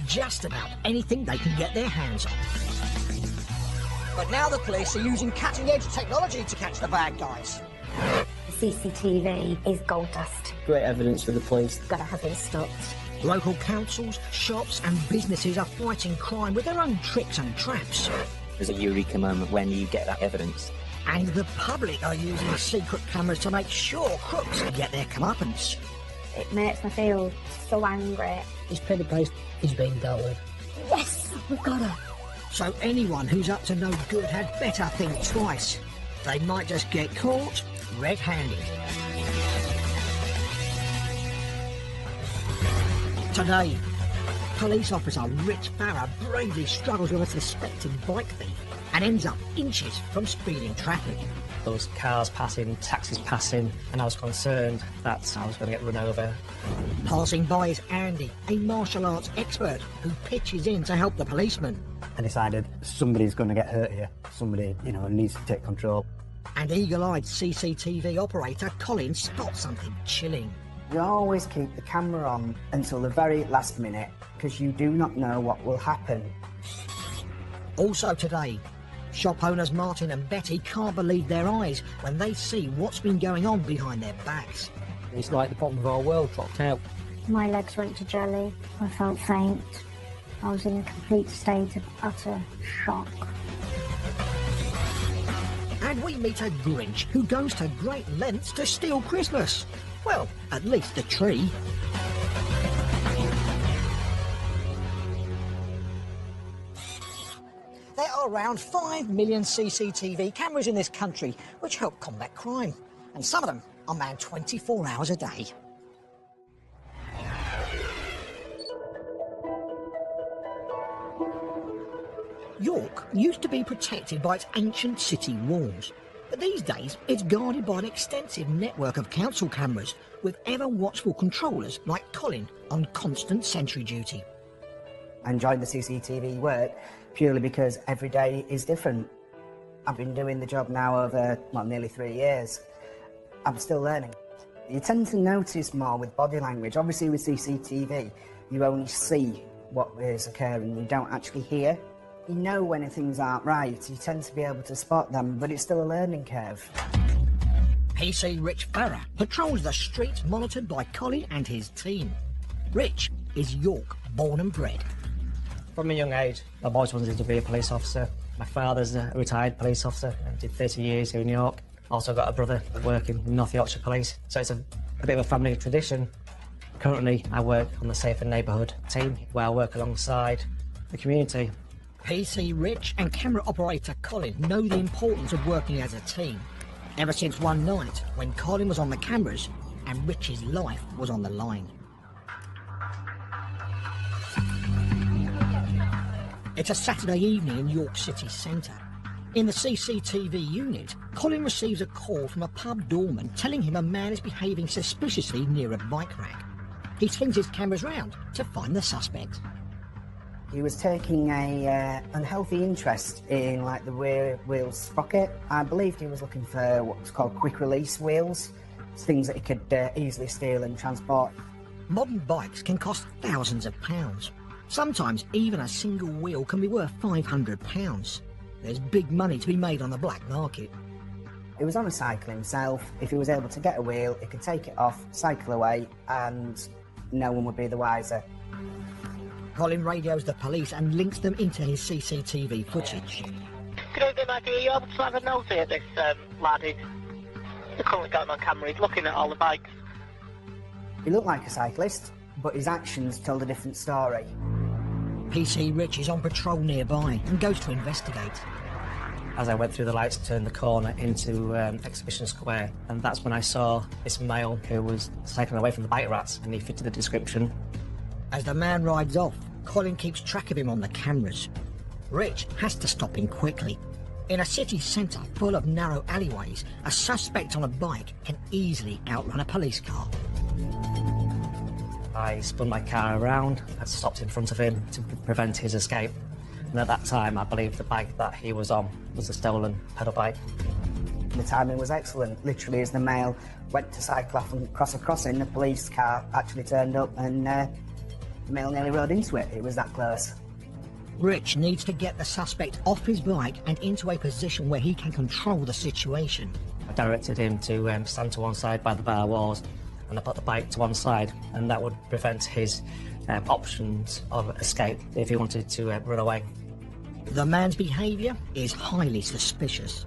just about anything they can get their hands on. But now the police are using cutting-edge technology to catch the bad guys. CCTV is gold dust. Great evidence for the police. Gotta have it stopped. Local councils, shops and businesses are fighting crime with their own tricks and traps. There's a eureka moment when you get that evidence. And the public are using secret cameras to make sure crooks get their comeuppance. It makes me feel so angry. This penny place is being dealt with. Yes, we've got her. So anyone who's up to no good had better think twice. They might just get caught red-handed. Today, police officer Rich Farrer bravely struggles with a suspected bike thief and ends up inches from speeding traffic. There was cars passing, taxis passing, and I was concerned that I was going to get run over. Passing by is Andy, a martial arts expert who pitches in to help the policeman. I decided somebody's going to get hurt here. Somebody, needs to take control. And eagle-eyed CCTV operator Colin spots something chilling. You always keep the camera on until the very last minute because you do not know what will happen. Also today, shop owners Martin and Betty can't believe their eyes when they see what's been going on behind their backs. It's like the bottom of our world dropped out. My legs went to jelly. I felt faint. I was in a complete state of utter shock. And we meet a Grinch who goes to great lengths to steal Christmas. Well, at least the tree. There are around 5 million CCTV cameras in this country which help combat crime. And some of them are manned 24 hours a day. York used to be protected by its ancient city walls, but these days it's guarded by an extensive network of council cameras with ever-watchful controllers like Colin on constant sentry duty. I enjoyed the CCTV work purely because every day is different. I've been doing the job now over, nearly 3 years. I'm still learning. You tend to notice more with body language. Obviously with CCTV, you only see what is occurring, you don't actually hear. You know when things aren't right, you tend to be able to spot them, but it's still a learning curve. PC Rich Farrer patrols the streets monitored by Colin and his team. Rich is York born and bred. From a young age, I've always wanted to be a police officer. My father's a retired police officer and did 30 years here in York. Also got a brother working in North Yorkshire Police, so it's a bit of a family tradition. Currently, I work on the Safer Neighbourhood team, where I work alongside the community. PC Rich and camera operator Colin know the importance of working as a team. Ever since one night when Colin was on the cameras and Rich's life was on the line. It's a Saturday evening in York city centre. In the CCTV unit, Colin receives a call from a pub doorman telling him a man is behaving suspiciously near a bike rack. He swings his cameras round to find the suspect. He was taking a unhealthy interest in the rear wheel sprocket. I believed he was looking for what's called quick release wheels, things that he could easily steal and transport. Modern bikes can cost thousands of pounds. Sometimes even a single wheel can be worth £500. There's big money to be made on the black market. He was on a cycle himself. If he was able to get a wheel, he could take it off, cycle away, and no one would be the wiser. Colin radios the police and links them into his CCTV footage. Good evening, Maggie. Are you able to have a nosy at this lad? He's currently got him on camera. He's looking at all the bikes. He looked like a cyclist, but his actions told a different story. PC Rich is on patrol nearby and goes to investigate. As I went through the lights, turned the corner into Exhibition Square, and that's when I saw this male who was cycling away from the bike rats, and he fitted the description. As the man rides off, Colin keeps track of him on the cameras. Rich has to stop him quickly. In a city centre full of narrow alleyways, a suspect on a bike can easily outrun a police car. I spun my car around and stopped in front of him to prevent his escape. And at that time, I believed the bike that he was on was a stolen pedal bike. The timing was excellent. Literally, as the male went to cycle off and cross a crossing, the police car actually turned up and The male nearly rode into it. It was that close. Rich needs to get the suspect off his bike and into a position where he can control the situation. I directed him to stand to one side by the bar walls, and I put the bike to one side, and that would prevent his options of escape if he wanted to run away. The man's behaviour is highly suspicious.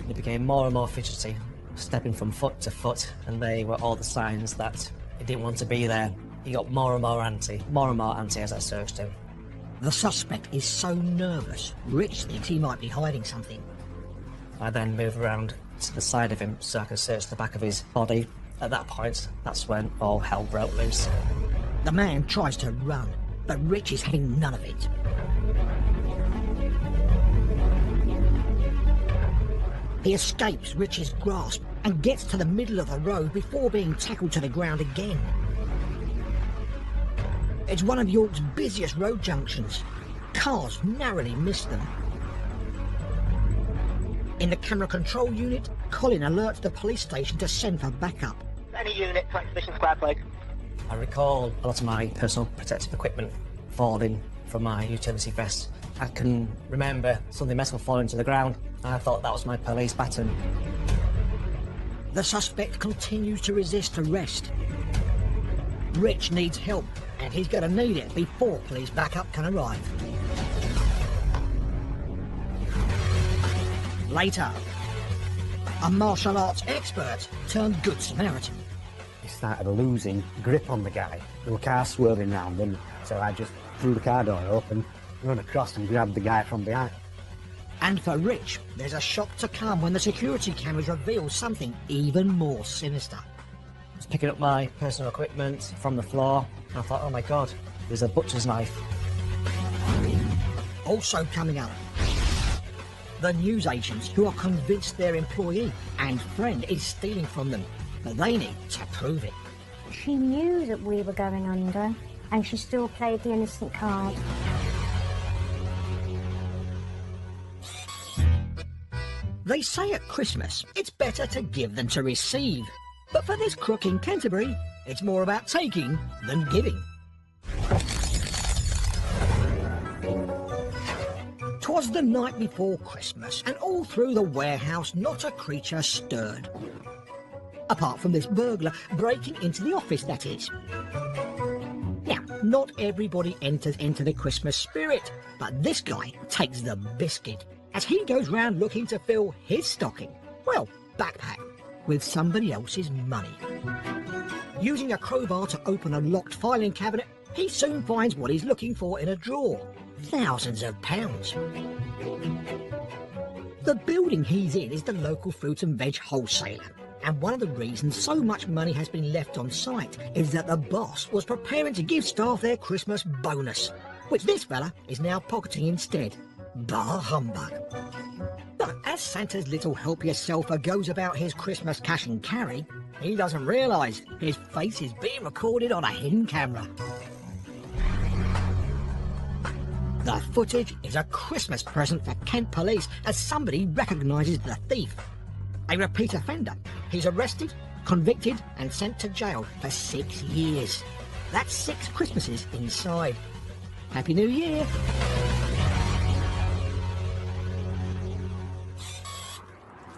He became more and more fidgety, stepping from foot to foot, and they were all the signs that he didn't want to be there. He got more and more antsy as I searched him. The suspect is so nervous, Rich thinks he might be hiding something. I then moved around to the side of him so I could search the back of his body. At that point, that's when all hell broke loose. The man tries to run, but Rich is having none of it. He escapes Rich's grasp and gets to the middle of the road before being tackled to the ground again. It's one of York's busiest road junctions. Cars narrowly miss them. In the camera control unit, Colin alerts the police station to send for backup. Any unit to Exhibition Square, please. I recall a lot of my personal protective equipment falling from my utility vest. I can remember something metal falling to the ground. I thought that was my police baton. The suspect continues to resist arrest. Rich needs help, and he's going to need it before police backup can arrive. Later, a martial arts expert turned Good Samaritan. He started losing grip on the guy. There were cars swerving round him, so I just threw the car door open, run across and grabbed the guy from behind. And for Rich, there's a shock to come when the security cameras reveal something even more sinister. I was picking up my personal equipment from the floor, and I thought, oh my God, there's a butcher's knife. Also coming up, the newsagents who are convinced their employee and friend is stealing from them, but they need to prove it. She knew that we were going under, and she still played the innocent card. They say at Christmas, it's better to give than to receive. But for this crook in Canterbury, it's more about taking than giving. 'Twas the night before Christmas, and all through the warehouse not a creature stirred. Apart from this burglar breaking into the office, that is. Now, not everybody enters into the Christmas spirit, but this guy takes the biscuit as he goes round looking to fill his stocking, well, backpack, with somebody else's money. Using a crowbar to open a locked filing cabinet, he soon finds what he's looking for in a drawer. Thousands of pounds. The building he's in is the local fruit and veg wholesaler, and one of the reasons so much money has been left on site is that the boss was preparing to give staff their Christmas bonus, which this fella is now pocketing instead. Bah humbug. But as Santa's little help-yourselfer goes about his Christmas cash and carry, he doesn't realise his face is being recorded on a hidden camera. The footage is a Christmas present for Kent Police as somebody recognises the thief. A repeat offender. He's arrested, convicted and sent to jail for 6 years. That's 6 Christmases inside. Happy New Year!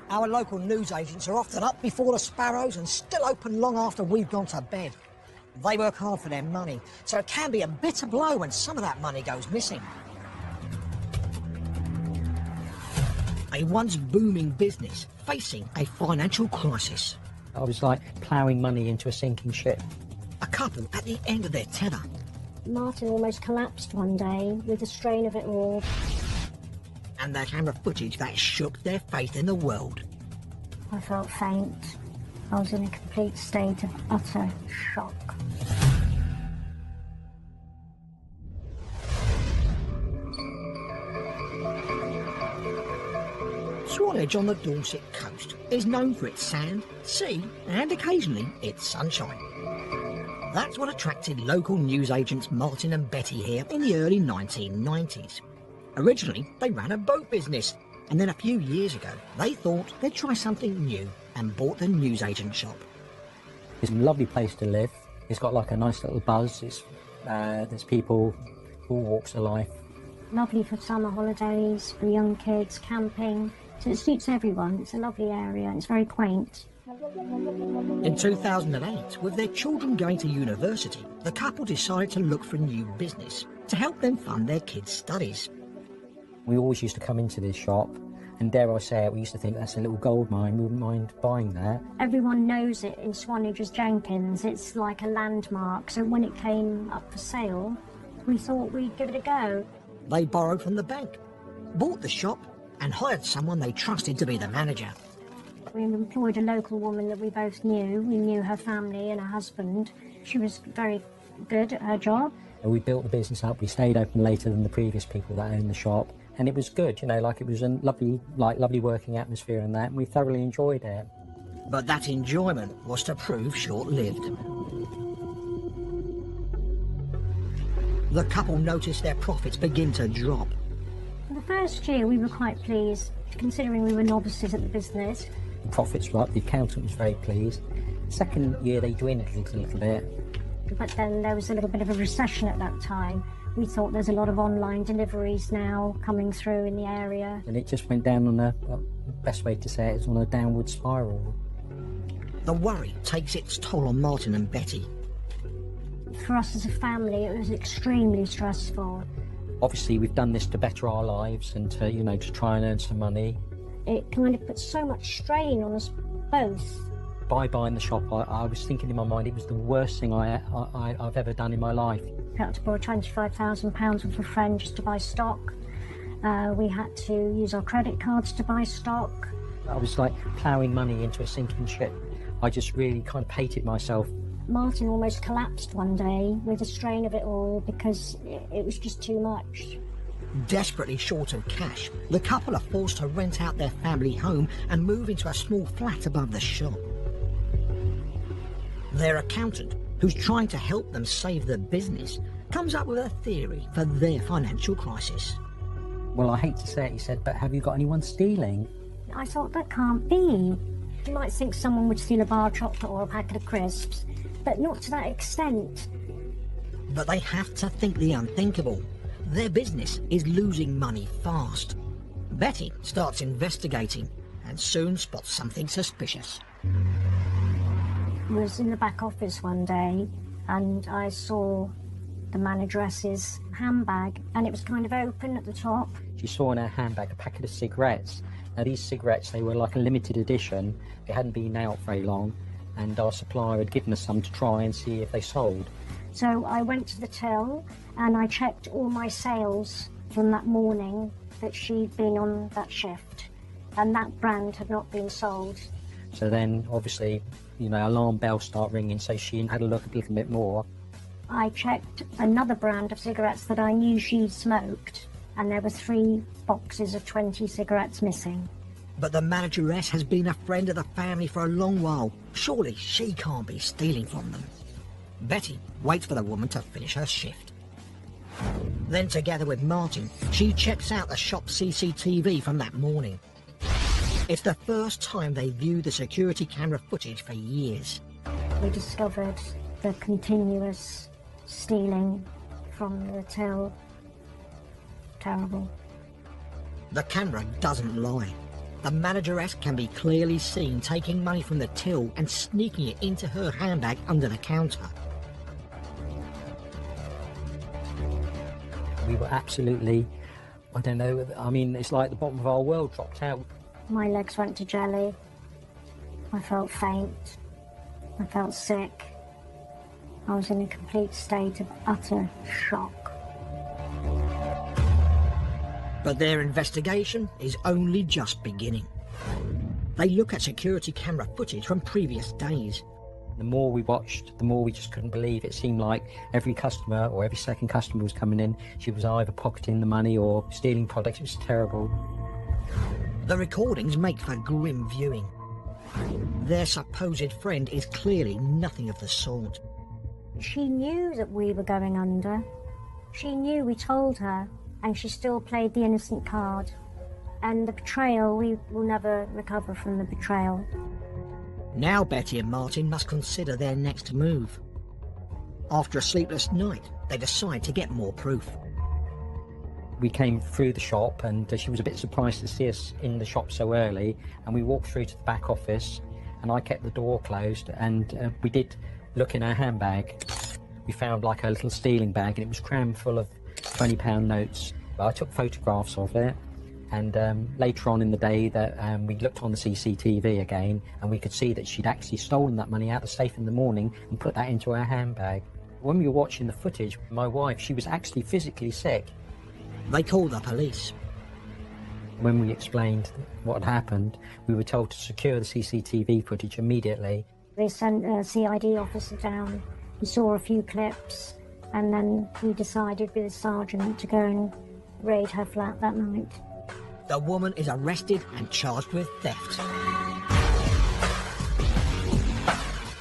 Our local newsagents are often up before the sparrows and still open long after we've gone to bed. They work hard for their money, so it can be a bitter blow when some of that money goes missing. A once booming business facing a financial crisis. I was like ploughing money into a sinking ship. A couple at the end of their tether. Martin almost collapsed one day with the strain of it all. And the camera footage that shook their faith in the world. I felt faint. I was in a complete state of utter shock. Swanage on the Dorset coast is known for its sand, sea and occasionally its sunshine. That's what attracted local newsagents Martin and Betty here in the early 1990s. Originally, they ran a boat business, and then a few years ago, they thought they'd try something new and bought the newsagent shop. It's a lovely place to live. It's got like a nice little buzz. It's There's people, all walks of life. Lovely for summer holidays, for young kids, camping. So it suits everyone. It's a lovely area. It's very quaint. In 2008, with their children going to university, the couple decided to look for a new business to help them fund their kids' studies. We always used to come into this shop, and dare I say it, we used to think that's a little gold mine, we wouldn't mind buying that. Everyone knows it in Swanage as Jenkins. It's like a landmark. So when it came up for sale, we thought we'd give it a go. They borrowed from the bank, bought the shop, and hired someone they trusted to be the manager. We employed a local woman that we both knew. We knew her family and her husband. She was very good at her job. And we built the business up. We stayed open later than the previous people that owned the shop, and it was good. You know, like it was a lovely working atmosphere and that. And we thoroughly enjoyed it. But that enjoyment was to prove short-lived. The couple noticed their profits begin to drop. For the first year, we were quite pleased, considering we were novices at the business. The profits were up. The accountant was very pleased. Second year, they dwindled a little bit. But then there was a little bit of a recession at that time. We thought there's a lot of online deliveries now coming through in the area. And it just went down on the best way to say it is on a downward spiral. The worry takes its toll on Martin and Betty. For us as a family, it was extremely stressful. Obviously, we've done this to better our lives and to, you know, to try and earn some money. It kind of put so much strain on us both. By buying the shop, I was thinking in my mind it was the worst thing I've ever done in my life. We had to borrow £25,000 with a friend just to buy stock. We had to use our credit cards to buy stock. I was like ploughing money into a sinking ship. I just really kind of hated myself. Martin almost collapsed one day with the strain of it all because it was just too much. Desperately short of cash, the couple are forced to rent out their family home and move into a small flat above the shop. Their accountant, who's trying to help them save the business, comes up with a theory for their financial crisis. Well, I hate to say it, he said, but have you got anyone stealing? I thought, that can't be. You might think someone would steal a bar of chocolate or a packet of crisps, but not to that extent. But they have to think the unthinkable. Their business is losing money fast. Betty starts investigating and soon spots something suspicious. I was in the back office one day and I saw the manageress's handbag and it was kind of open at the top. She saw in her handbag a packet of cigarettes. Now these cigarettes, they were like a limited edition. They hadn't been out very long and our supplier had given us some to try and see if they sold. So I went to the till and I checked all my sales from that morning that she'd been on that shift, and that brand had not been sold. So then obviously, you know, alarm bells start ringing, so she had a look a little bit more. I checked another brand of cigarettes that I knew she'd smoked, and there were 3 boxes of 20 cigarettes missing. But the manageress has been a friend of the family for a long while. Surely she can't be stealing from them. Betty waits for the woman to finish her shift. Then, together with Martin, she checks out the shop CCTV from that morning. It's the first time they viewed the security camera footage for years. We discovered the continuous stealing from the till. Terrible. The camera doesn't lie. The manageress can be clearly seen taking money from the till and sneaking it into her handbag under the counter. We were absolutely, I don't know, I mean, it's like the bottom of our world dropped out. My legs went to jelly. I felt faint. I felt sick. I was in a complete state of utter shock. But their investigation is only just beginning. They look at security camera footage from previous days. The more we watched, the more we just couldn't believe. It seemed like every customer or every second customer was coming in, she was either pocketing the money or stealing products. It was terrible. The recordings make for grim viewing. Their supposed friend is clearly nothing of the sort. She knew that we were going under. She knew we told her, and she still played the innocent card. And the betrayal, we will never recover from the betrayal. Now Betty and Martin must consider their next move. After a sleepless night, they decide to get more proof. We came through the shop and she was a bit surprised to see us in the shop so early, and we walked through to the back office and I kept the door closed, and we did look in our handbag. We found like a little stealing bag and it was crammed full of £20 notes. I took photographs of it, and later on in the day that we looked on the CCTV again and we could see that she'd actually stolen that money out of the safe in the morning and put that into our handbag. When we were watching the footage, my wife, she was actually physically sick. They called the police. When we explained what had happened, we were told to secure the CCTV footage immediately. They sent a CID officer down. We saw a few clips, and then we decided with the sergeant to go and raid her flat that night. The woman is arrested and charged with theft.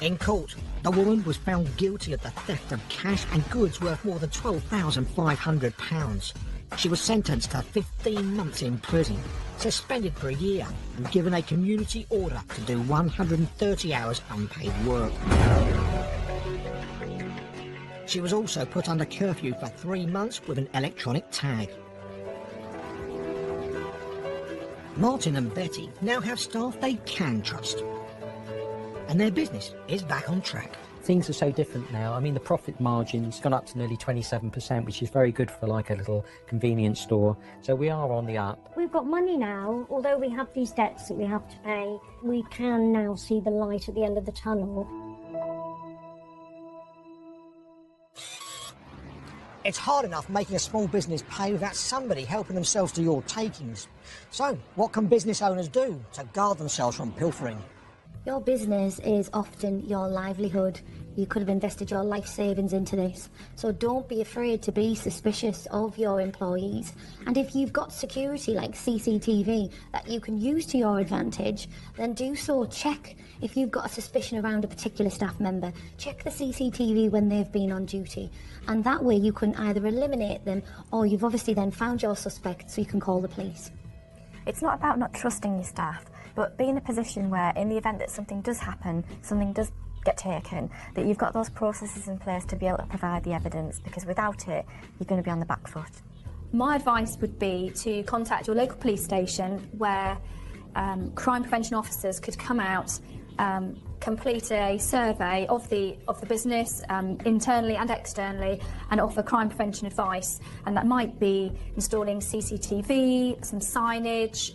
In court, the woman was found guilty of the theft of cash and goods worth more than £12,500. She was sentenced to 15 months in prison, suspended for a year, and given a community order to do 130 hours unpaid work. She was also put under curfew for 3 months with an electronic tag. Martin and Betty now have staff they can trust, and their business is back on track. Things are so different now. I mean, the profit margin's gone up to nearly 27%, which is very good for like a little convenience store. So we are on the up. We've got money now. Although we have these debts that we have to pay, we can now see the light at the end of the tunnel. It's hard enough making a small business pay without somebody helping themselves to your takings. So, what can business owners do to guard themselves from pilfering? Your business is often your livelihood. You could have invested your life savings into this. So don't be afraid to be suspicious of your employees. And if you've got security like CCTV that you can use to your advantage, then do so. Check if you've got a suspicion around a particular staff member. Check the CCTV when they've been on duty. And that way you can either eliminate them, or you've obviously then found your suspect so you can call the police. It's not about not trusting your staff, but be in a position where, in the event that something does happen, something does get taken, that you've got those processes in place to be able to provide the evidence, because without it, you're going to be on the back foot. My advice would be to contact your local police station where crime prevention officers could come out, complete a survey of the business internally and externally, and offer crime prevention advice. And that might be installing CCTV, some signage,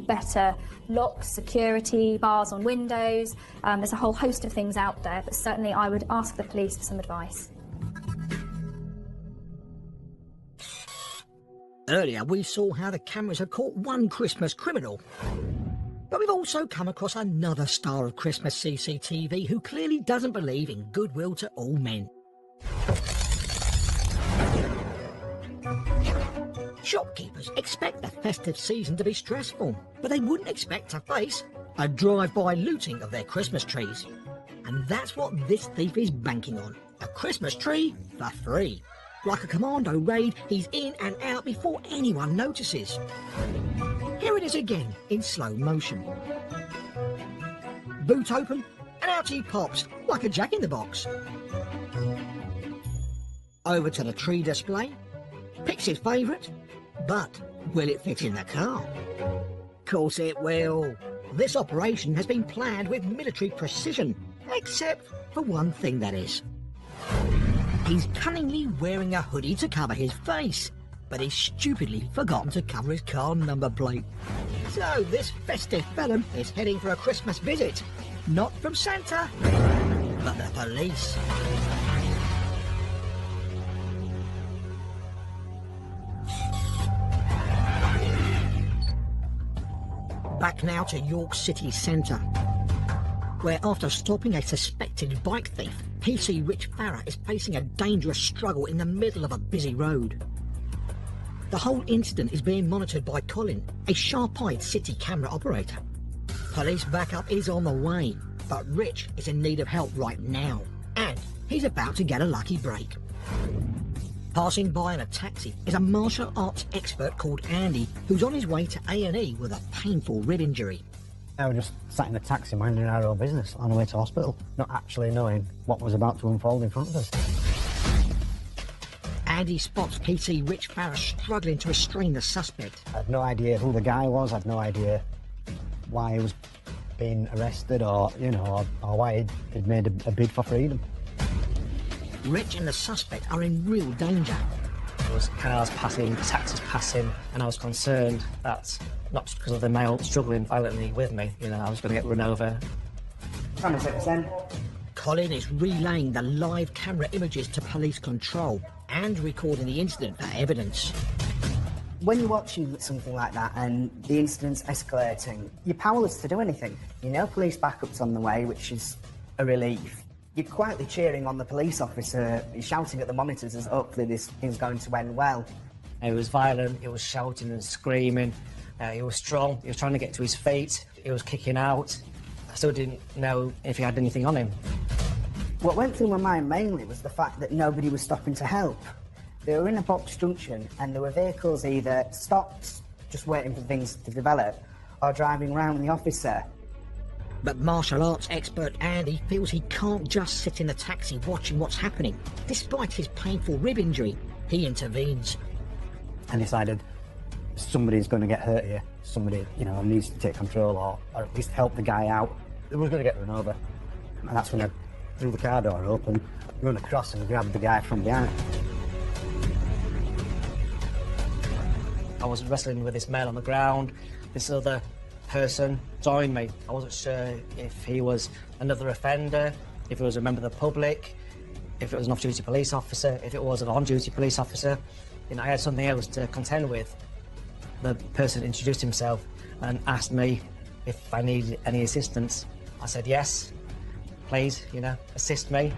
better locks, security bars on windows. There's a whole host of things out there, but certainly I would ask the police for some advice. Earlier we saw how the cameras had caught one Christmas criminal. But we've also come across another star of Christmas CCTV who clearly doesn't believe in goodwill to all men. Shopkeepers expect the festive season to be stressful, but they wouldn't expect to face a drive-by looting of their Christmas trees. And that's what this thief is banking on, a Christmas tree for free. Like a commando raid, he's in and out before anyone notices. Here it is again, in slow motion. Boot open, and out he pops, like a jack-in-the-box. Over to the tree display, picks his favourite, but will it fit in the car? Course it will. This operation has been planned with military precision, except for one thing, that is. He's cunningly wearing a hoodie to cover his face, but he's stupidly forgotten to cover his car number plate. So this festive felon is heading for a Christmas visit, not from Santa, but the police. Back now to York City Centre, where after stopping a suspected bike thief, PC Rich Farah is facing a dangerous struggle in the middle of a busy road. The whole incident is being monitored by Colin, a sharp-eyed city camera operator. Police backup is on the way, but Rich is in need of help right now, and he's about to get a lucky break. Passing by in a taxi is a martial arts expert called Andy, who's on his way to A&E with a painful rib injury. I was just sat in the taxi minding our own business on the way to hospital, not actually knowing what was about to unfold in front of us. Andy spots PT Rich Farrer struggling to restrain the suspect. I had no idea who the guy was, I had no idea why he was being arrested or, you know, or why he'd made a bid for freedom. Rich and the suspect are in real danger. There was cars passing, taxis passing, and I was concerned that, not just because of the male struggling violently with me, you know, I was going to get run over. Come on, citizen. Colin is relaying the live camera images to police control and recording the incident for evidence. When you're watching something like that and the incident's escalating, you're powerless to do anything. You know police backup's on the way, which is a relief. You're quietly cheering on the police officer, you're shouting at the monitors as hopefully this thing's going to end well. He was violent, he was shouting and screaming, he was strong, he was trying to get to his feet, he was kicking out. I still didn't know if he had anything on him. What went through my mind mainly was the fact that nobody was stopping to help. They were in a box junction and there were vehicles either stopped, just waiting for things to develop, or driving around the officer. But martial arts expert Andy feels he can't just sit in the taxi watching what's happening. Despite his painful rib injury, he intervenes. And decided somebody's going to get hurt here. Somebody, you know, needs to take control or at least help the guy out. They were going to get run over. And that's when I threw the car door open, run across and grabbed the guy from behind. I was wrestling with this male on the ground. This other person joined me. I wasn't sure if he was another offender, if he was a member of the public, if it was an off-duty police officer, if it was an on-duty police officer. You know, I had something else to contend with. The person introduced himself and asked me if I needed any assistance. I said yes, please, you know, assist me.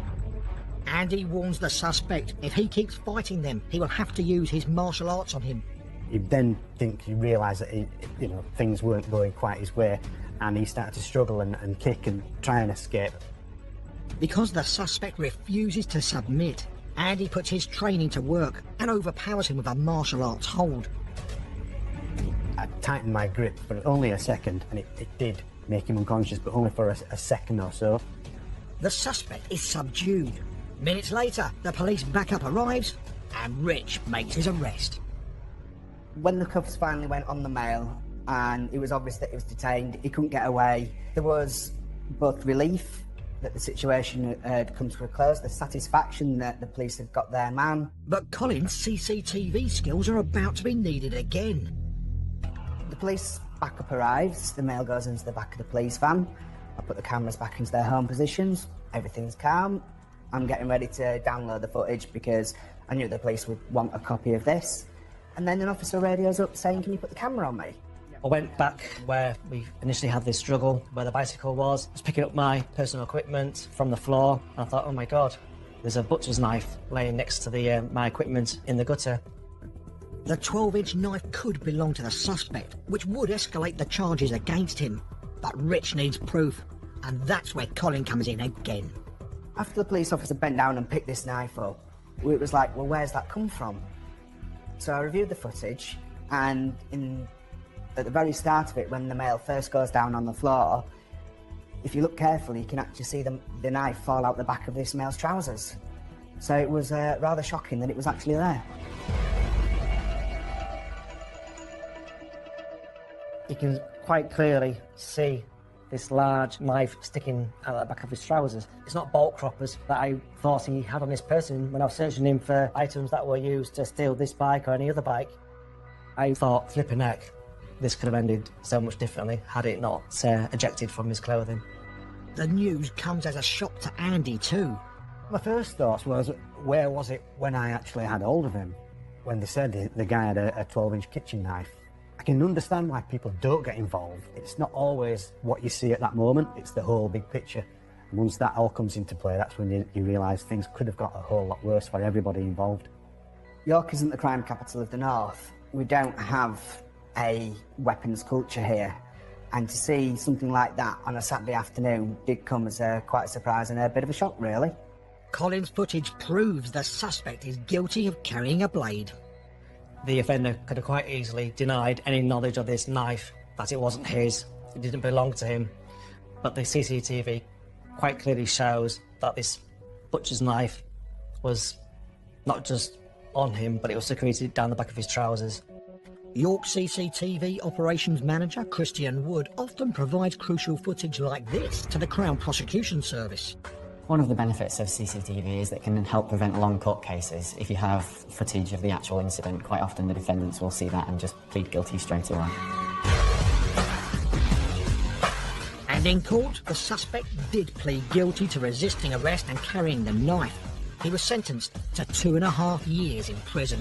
Andy warns the suspect if he keeps fighting them, he will have to use his martial arts on him. You then think, you realise that, you know, things weren't going quite his way, and he started to struggle and kick and try and escape. Because the suspect refuses to submit, Andy puts his training to work and overpowers him with a martial arts hold. I tightened my grip for only a second, and it did make him unconscious, but only for a second or so. The suspect is subdued. Minutes later, the police backup arrives, and Rich makes his arrest. When the cuffs finally went on the male and it was obvious that he was detained, he couldn't get away, there was both relief that the situation had come to a close, the satisfaction that the police had got their man. But Colin's CCTV skills are about to be needed again. The police backup arrives, the male goes into the back of the police van, I put the cameras back into their home positions, everything's calm. I'm getting ready to download the footage because I knew the police would want a copy of this. And then an officer radios up saying, can you put the camera on me? I went back where we initially had this struggle, where the bicycle was picking up my personal equipment from the floor, and I thought, oh my God, there's a butcher's knife laying next to my equipment in the gutter. The 12-inch knife could belong to the suspect, which would escalate the charges against him. But Rich needs proof, and that's where Colin comes in again. After the police officer bent down and picked this knife up, it was like, well, where's that come from? So I reviewed the footage, and at the very start of it, when the male first goes down on the floor, if you look carefully, you can actually see the knife fall out the back of this male's trousers. So it was rather shocking that it was actually there. You can quite clearly see this large knife sticking out the back of his trousers. It's not bolt croppers that I thought he had on this person when I was searching him for items that were used to steal this bike or any other bike. I thought, flipping heck, this could have ended so much differently had it not ejected from his clothing. The news comes as a shock to Andy too. My first thoughts was, where was it when I actually had hold of him? When they said the guy had a 12-inch kitchen knife. I can understand why people don't get involved. It's not always what you see at that moment, it's the whole big picture. And once that all comes into play, that's when you realise things could have got a whole lot worse for everybody involved. York isn't the crime capital of the North. We don't have a weapons culture here. And to see something like that on a Saturday afternoon did come as quite a surprise and a bit of a shock, really. Colin's footage proves the suspect is guilty of carrying a blade. The offender could have quite easily denied any knowledge of this knife, that it wasn't his, it didn't belong to him. But the CCTV quite clearly shows that this butcher's knife was not just on him, but it was secreted down the back of his trousers. York CCTV Operations Manager Christian Wood often provides crucial footage like this to the Crown Prosecution Service. One of the benefits of CCTV is that it can help prevent long court cases. If you have footage of the actual incident, quite often the defendants will see that and just plead guilty straight away. And in court, the suspect did plead guilty to resisting arrest and carrying the knife. He was sentenced to 2.5 years in prison.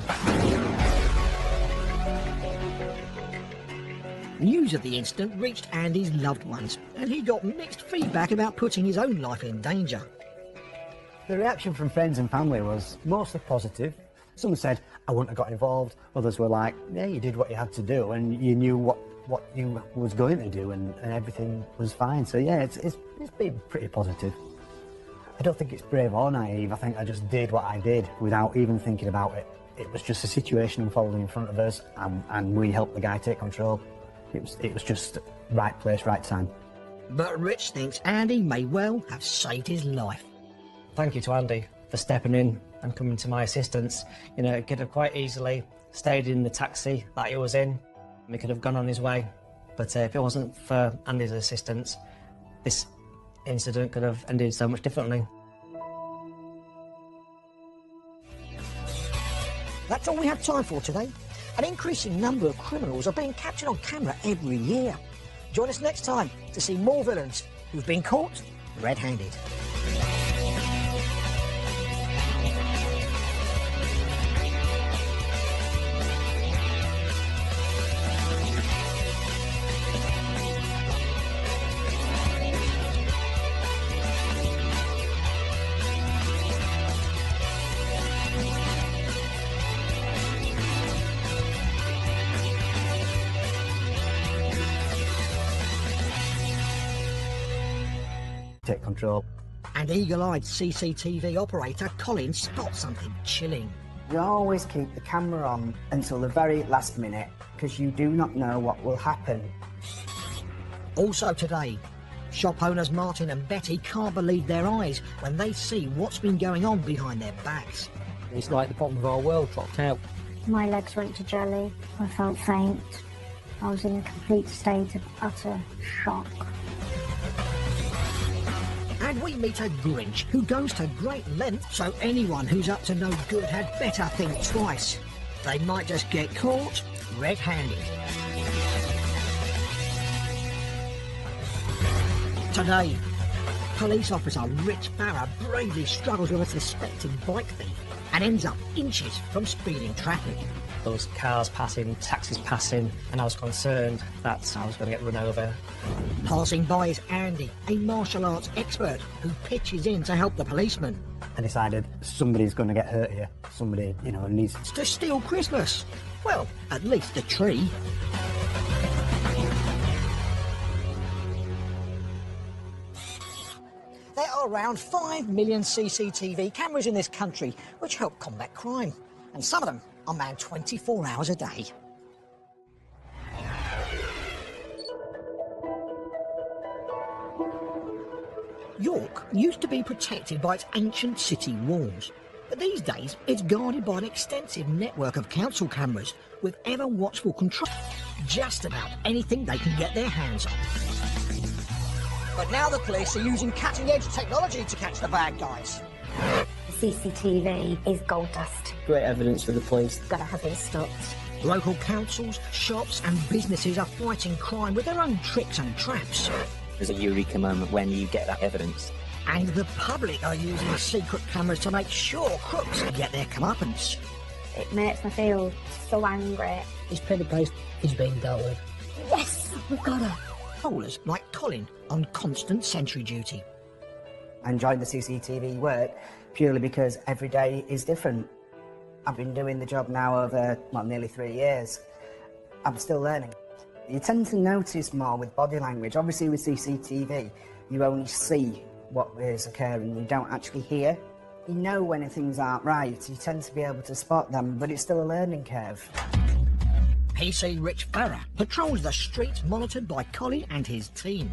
News of the incident reached Andy's loved ones, and he got mixed feedback about putting his own life in danger. The reaction from friends and family was mostly positive. Some said, I wouldn't have got involved. Others were like, yeah, you did what you had to do, and you knew what you was going to do, and everything was fine. So yeah, it's been pretty positive. I don't think it's brave or naive. I think I just did what I did without even thinking about it. It was just a situation unfolding in front of us, and we helped the guy take control. It was just right place, right time. But Rich thinks Andy may well have saved his life. Thank you to Andy for stepping in and coming to my assistance. You know, he could have quite easily stayed in the taxi that he was in. He could have gone on his way. But if it wasn't for Andy's assistance, this incident could have ended so much differently. That's all we have time for today. An increasing number of criminals are being captured on camera every year. Join us next time to see more villains who've been caught red-handed. Take control. And eagle-eyed CCTV operator Colin spots something chilling. You always keep the camera on until the very last minute, because you do not know what will happen. Also today, shop owners Martin and Betty can't believe their eyes when they see what's been going on behind their backs. It's like the bottom of our world dropped out. My legs went to jelly. I felt faint. I was in a complete state of utter shock. And we meet a Grinch who goes to great lengths, so anyone who's up to no good had better think twice. They might just get caught red-handed. Today, police officer Rich Farrer bravely struggles with a suspected bike thief and ends up inches from speeding traffic. There was cars passing, taxis passing, and I was concerned that I was going to get run over. Passing by is Andy, a martial arts expert who pitches in to help the policeman. I decided somebody's going to get hurt here. Somebody, you know, needs to steal Christmas. Well, at least the tree. There are around 5 million CCTV cameras in this country which help combat crime, and some of them are manned 24 hours a day. York used to be protected by its ancient city walls, but these days it's guarded by an extensive network of council cameras with ever-watchful control. Just about anything they can get their hands on. But now the police are using cutting-edge technology to catch the bad guys. CCTV is gold dust. Great evidence for the police. Gotta have it stopped. Local councils, shops and businesses are fighting crime with their own tricks and traps. There's a eureka moment when you get that evidence. And the public are using secret cameras to make sure crooks get their comeuppance. It makes me feel so angry. This Penny Place is being dealt with. Yes, we've got her. Bowlers like Colin on constant sentry duty. I enjoyed the CCTV work purely because every day is different. I've been doing the job now over, nearly 3 years. I'm still learning. You tend to notice more with body language. Obviously with CCTV, you only see what is occurring. You don't actually hear. You know when things aren't right. You tend to be able to spot them, but it's still a learning curve. PC Rich Farrer patrols the streets monitored by Colin and his team.